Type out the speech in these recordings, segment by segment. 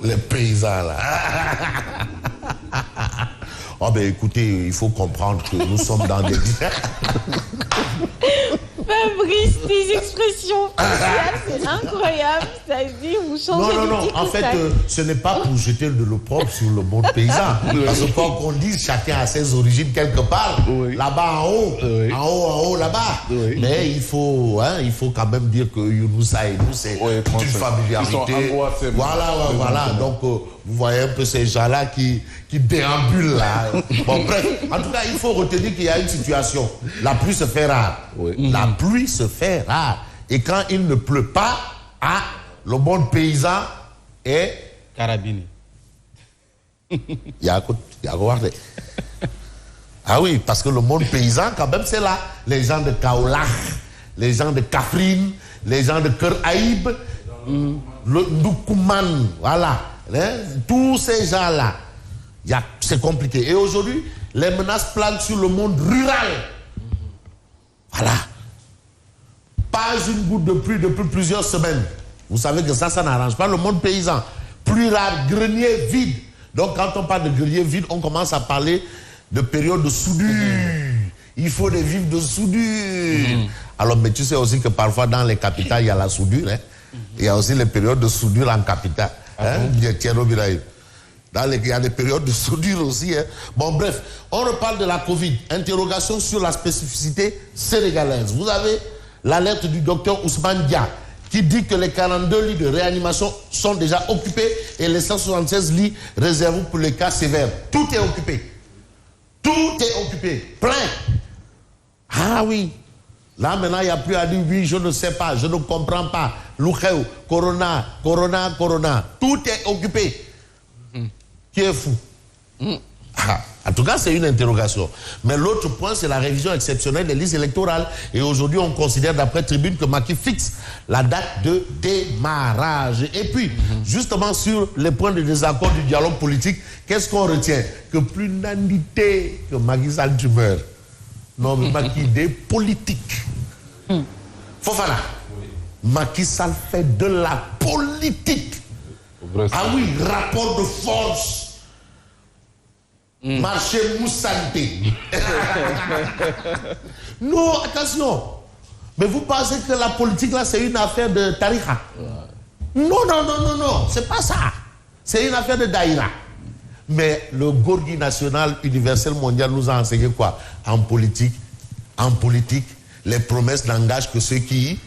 Les paysans, là. Oh, ben écoutez, il faut comprendre que nous sommes dans des... Fabrice, tes expressions faciales, c'est incroyable. Ça dit, vous changez Non, de en fait, ce n'est pas pour jeter de l'opprobre sur le monde paysan. Parce que quand on dit chacun a ses origines quelque part, là-bas en haut, en haut, là-bas. Mais il faut quand même dire que Younoussa et nous, c'est une familiarité. Voilà. Donc, vous voyez un peu ces gens-là qui déambulent là. Bon, bref, en tout cas, il faut retenir qu'il y a une situation. La pluie se fait rare. La pluie se fait rare. Et quand il ne pleut pas, le monde paysan est... Carabiné. Ah oui, parce que le monde paysan, quand même, c'est là. Les gens de Kaolack, les gens de Kafrine, les gens de Kër Aïb, le Ndoukoumane, voilà. Tous ces gens-là, c'est compliqué. Et aujourd'hui, les menaces planent sur le monde rural. Voilà. Pas une goutte de pluie depuis plusieurs semaines. Vous savez que ça n'arrange pas le monde paysan. Pluie rare, grenier vide. Donc quand on parle de grenier vide, on commence à parler de période de soudure. Il faut des vivres de soudure. Alors, mais tu sais aussi que parfois dans les capitales, il y a la soudure. Il y a aussi les périodes de soudure en capitale. Il y a des périodes de soudure aussi. Bon, bref, on reparle de la Covid. Interrogation sur la spécificité sénégalaise. Vous avez l'alerte du docteur Ousmane Dia qui dit que les 42 lits de réanimation sont déjà occupés et les 176 lits réservés pour les cas sévères. Tout est occupé. Tout est occupé. Plein. Ah oui. Là, maintenant, il n'y a plus à dire oui, je ne sais pas, je ne comprends pas. Loukheu, corona. Tout est occupé. Qui est fou? En tout cas, c'est une interrogation. Mais l'autre point, c'est la révision exceptionnelle des listes électorales. Et aujourd'hui, on considère, d'après Tribune, que Macky fixe la date de démarrage. Et puis, justement, sur les points de désaccord du dialogue politique, qu'est-ce qu'on retient? Que plus l'unanimité que Macky Sall tu meurs. Non, mais Macky des politiques. Fofana. Macky Sall fait de la politique. Ah oui, rapport de force. Marché Moussanté. Non, attention. Mais vous pensez que la politique, là, c'est une affaire de tariqa? Non. C'est pas ça. C'est une affaire de daïra. Mais le Gorgui national universel mondial nous a enseigné quoi? En politique, les promesses n'engagent que ceux qui...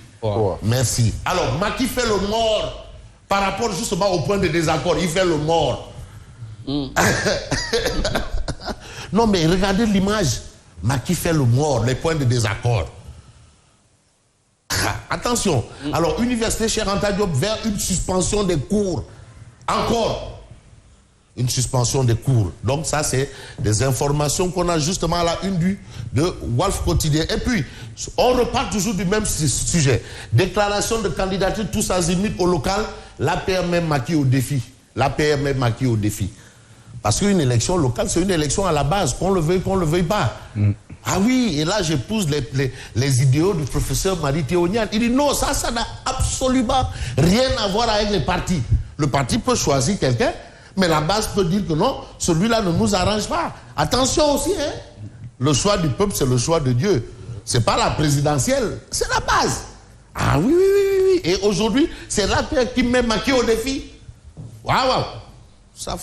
Merci. Alors, Macky fait le mort par rapport justement au point de désaccord. Il fait le mort. Non, mais regardez l'image. Macky fait le mort, les points de désaccord. Attention. Alors, Université Cheikh Anta Diop vers une suspension des cours. Encore. Une suspension des cours. Donc ça, c'est des informations qu'on a justement à la une de Walf Quotidien. Et puis, on repart toujours du même sujet. Déclaration de candidature tous azimuts au local. L'APR met Macky au défi. Parce qu'une élection locale, c'est une élection à la base, qu'on le veuille pas. Ah oui, et là, j'épouse les idéaux du professeur Marie Théonian. Il dit non, ça n'a absolument rien à voir avec les partis. Le parti peut choisir quelqu'un, mais la base peut dire que non, celui-là ne nous arrange pas. Attention aussi, le choix du peuple, c'est le choix de Dieu. C'est pas la présidentielle, c'est la base. Ah oui. Et aujourd'hui, c'est l'APR qui met Macky au défi. Waouh. Ça.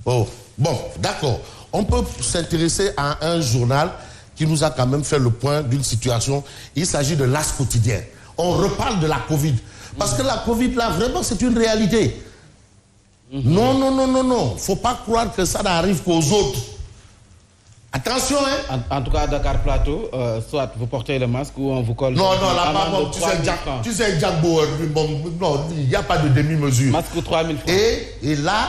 Oh, bon, d'accord. On peut s'intéresser à un journal qui nous a quand même fait le point d'une situation. Il s'agit de l'As quotidien. On reparle de la Covid. Parce que la Covid, là, vraiment, c'est une réalité. Non. Faut pas croire que ça n'arrive qu'aux autres. Attention, En tout cas, à Dakar Plateau, soit vous portez le masque ou on vous colle... Non, là-bas, tu sais, Jack Bauer, non, il n'y a pas de demi-mesure. Masque 3000 francs. Et là,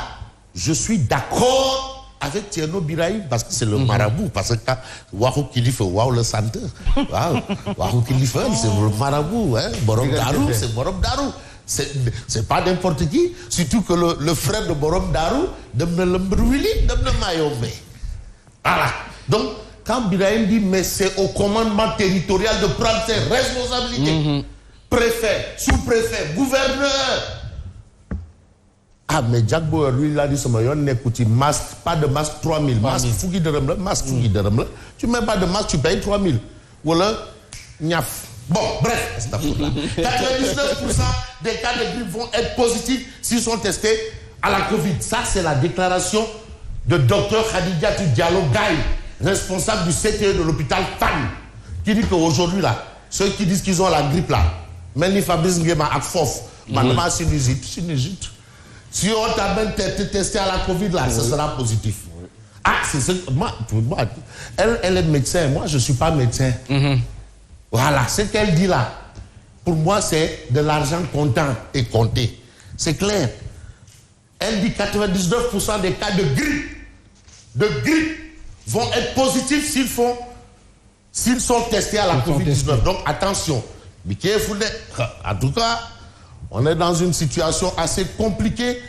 je suis d'accord avec Thierno Biraï, parce que c'est le marabout, parce que Wahou Kilife, Wahou le centre, Wahou Kilife, c'est le marabout, Borom Darou, c'est Borom Darou. C'est pas n'importe qui, surtout que le frère de Borom Darou, Demne Lembrouili, Demne Mayombe. Voilà. Donc, quand Biraïm dit, mais c'est au commandement territorial de prendre ses responsabilités. Préfet, sous-préfet, gouverneur. Ah, mais Jack Bauer, lui, il a dit, masque, pas de masque, 3000. Masque, fouki de remble, masque, fouki de remble. Tu mets pas de masque, tu payes 3000. Voilà, niaf. Bon, bref, 99% des cas de grippe vont être positifs s'ils sont testés à la Covid. Ça, c'est la déclaration de Dr Khadija Diallo Gaye, responsable du CTE de l'hôpital FAN, qui dit qu'aujourd'hui, là, ceux qui disent qu'ils ont la grippe, là, même Fabrice Nguema à Fof, maintenant, sinusite. Si on t'a même testé à la Covid, là, ce sera positif. Ah, c'est ce que. Moi, elle est médecin, moi, je ne suis pas médecin. Voilà, ce qu'elle dit là, pour moi, c'est de l'argent comptant et compté. C'est clair. Elle dit 99% des cas de grippe vont être positifs s'ils sont testés à la Covid-19. Donc, attention. Be careful. En tout cas, on est dans une situation assez compliquée,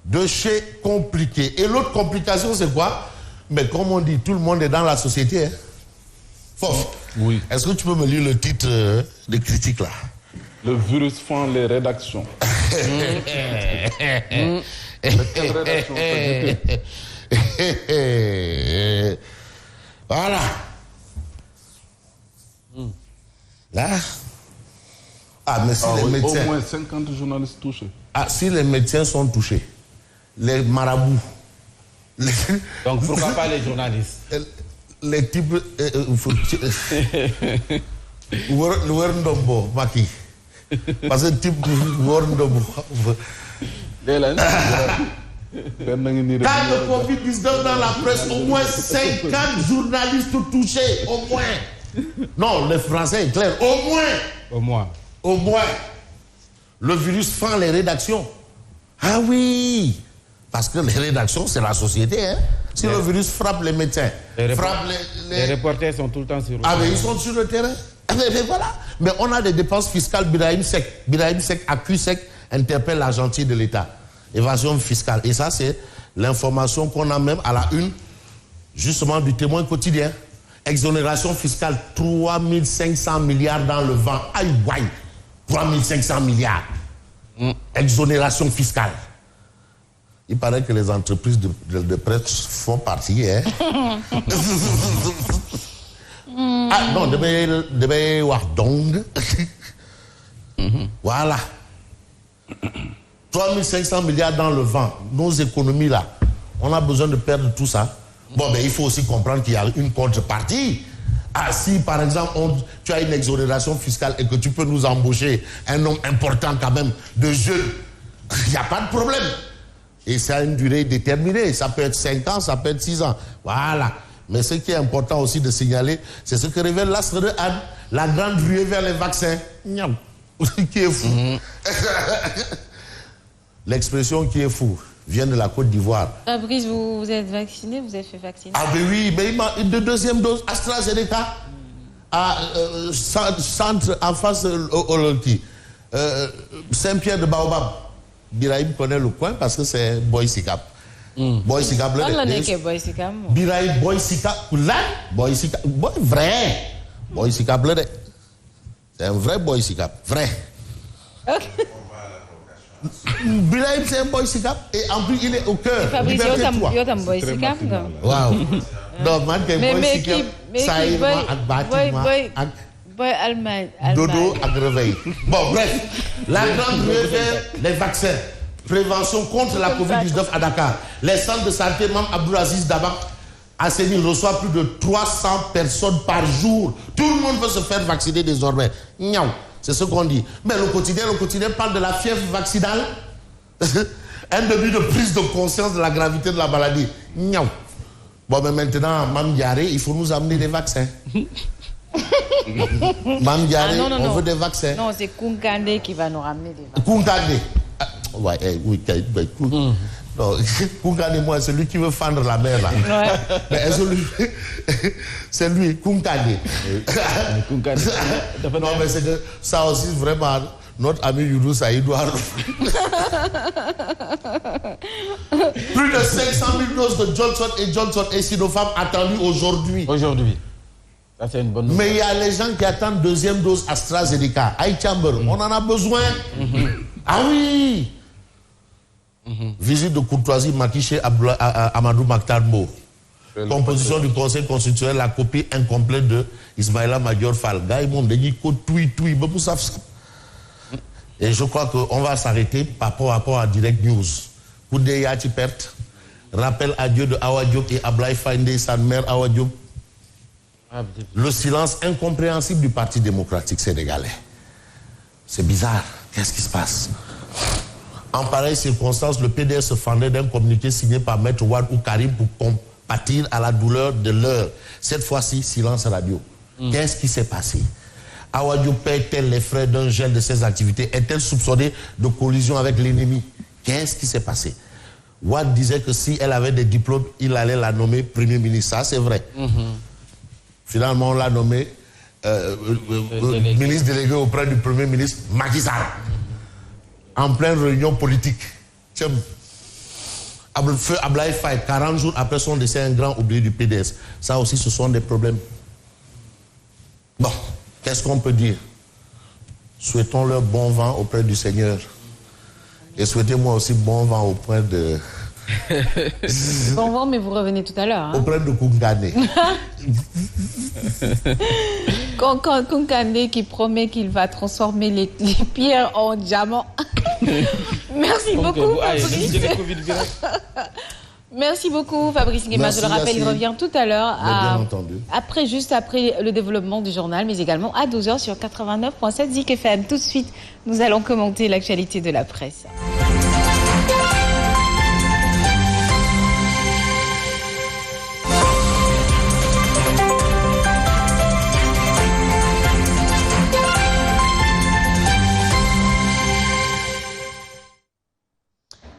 de chez compliqué. Et l'autre complication, c'est quoi? Mais comme on dit, tout le monde est dans la société. Hein? Fof. Oui. Est-ce que tu peux me lire le titre de critique là? Le virus fend les rédactions. Quelle rédaction? Voilà. Là. Ah, mais si les médecins. Au moins 50 journalistes touchés. Ah, si les médecins sont touchés, les marabouts. Donc pourquoi pas les journalistes? Les types. Ndombo, Maki. Parce que type Ndombo. Quand le Covid-19 dans la presse, au moins 50 journalistes touchés, au moins. Non, le français est clair, au moins. Au moins. Le virus fend les rédactions. Ah oui. Parce que les rédactions, c'est la société. Hein? Si le virus frappe les médecins, les reporters sont tout le temps sur le terrain. Ah, mais ils sont sur le terrain. Mais voilà. Mais on a des dépenses fiscales. Birahim Seck, AcuSec, interpelle l'agentier de l'État. Évasion fiscale. Et ça, c'est l'information qu'on a même à la une, justement, du Témoin quotidien. Exonération fiscale, 3500 milliards dans le vent. Aïe, aïe. 3500 milliards. Exonération fiscale. Il paraît que les entreprises de presse font partie. Hein? Ah non, de voir donc. Voilà. 3500 milliards dans le vent. Nos économies là, on a besoin de perdre tout ça. Bon, ben il faut aussi comprendre qu'il y a une contrepartie. Ah, si par exemple tu as une exonération fiscale et que tu peux nous embaucher un nombre important quand même de jeunes, il n'y a pas de problème. Et ça a une durée déterminée. Ça peut être 5 ans, ça peut être 6 ans. Voilà. Mais ce qui est important aussi de signaler, c'est ce que révèle l'astre de Anne, la grande ruée vers les vaccins. Qui est fou. L'expression qui est fou vient de la Côte d'Ivoire. Fabrice, vous êtes vacciné? Vous êtes fait vacciner? Ah ben oui, mais il m'a une deuxième dose AstraZeneca à centre en face au Saint-Pierre de Baobab. Birahim connaît le coin parce que c'est Boy Sikap. Boy Sikap, Birahim Boy Sikap, là, Boy Sikap, vrai. Boy Sikap, c'est un vrai Boy Sikap, vrai. Birahim, c'est un Boy Sikap et en plus il est au cœur. Fabrice, il y a un Boy Sikap. Waouh. Donc, man, Boy Sikap, ça y est, Boy Allemagne. Dodo à réveil. Bon, bref. La grande ruée vers les vaccins. Prévention contre la Covid-19 à Dakar. Les centres de santé, Mme Abdoulaziz Dabak, Asseni reçoit plus de 300 personnes par jour. Tout le monde veut se faire vacciner désormais. C'est ce qu'on dit. Mais le quotidien parle de la fièvre vaccinale. Un début de prise de conscience de la gravité de la maladie. Bon, mais maintenant, Mme Diaré, il faut nous amener des vaccins. Mme Diaré, on veut des vaccins. Non, c'est Kounkandé qui va nous ramener des vaccins. Kounkandé. Ouais, oui, non, Kounkandé, moi, c'est lui qui veut fendre la mer, là. Ouais. Mais c'est lui, Kounkandé. Non, mais c'est que ça aussi, vraiment, notre ami Younous Aïdouard. Plus de 500 000 doses de Johnson et Sinopharm attendues aujourd'hui. Ça, c'est une bonne nouvelle. Mais il y a les gens qui attendent deuxième dose AstraZeneca. On en a besoin. Ah oui. Visite de courtoisie maquichée à Amadou Makhtar Mbow. Composition du Conseil constitutionnel, la copie incomplète de Ismaïla Madior Fall. Gars, ils m'ont dit et je crois qu'on va s'arrêter par rapport à Direct News. Pour des Yati perte, rappel à Dieu de Awa Diop et Ablaye Faye, sa mère Awa Diop. Le silence incompréhensible du Parti démocratique sénégalais. C'est bizarre. Qu'est-ce qui se passe? En pareille circonstance, le PDS se fendait d'un communiqué signé par Maître Ouad ou Karim pour compatir à la douleur de l'heure. Cette fois-ci, silence radio. Qu'est-ce qui s'est passé? Awa Diop paie-t-elle les frais d'un gel de ses activités? Est-elle soupçonnée de collision avec l'ennemi? Qu'est-ce qui s'est passé? Ouad disait que si elle avait des diplômes, il allait la nommer Premier ministre. Ça, c'est vrai. Finalement, on l'a nommé ministre délégué auprès du Premier ministre Macky Sall. En pleine réunion politique. Feu Ablaye Faye, 40 jours après son décès, un grand oublié du PDS. Ça aussi, ce sont des problèmes. Bon, qu'est-ce qu'on peut dire? Souhaitons-leur bon vent auprès du Seigneur. Et souhaitez-moi aussi bon vent auprès de... Bon vent, mais vous revenez tout à l'heure. Hein. Auprès de Koungane. Koungane qui promet qu'il va transformer les pierres en diamants. Merci beaucoup, Fabrice. Merci beaucoup, Fabrice Nguema. Je le rappelle, il revient tout à l'heure. Juste après le développement du journal, mais également à 12h sur 89.7 Zik FM. Tout de suite, nous allons commenter l'actualité de la presse.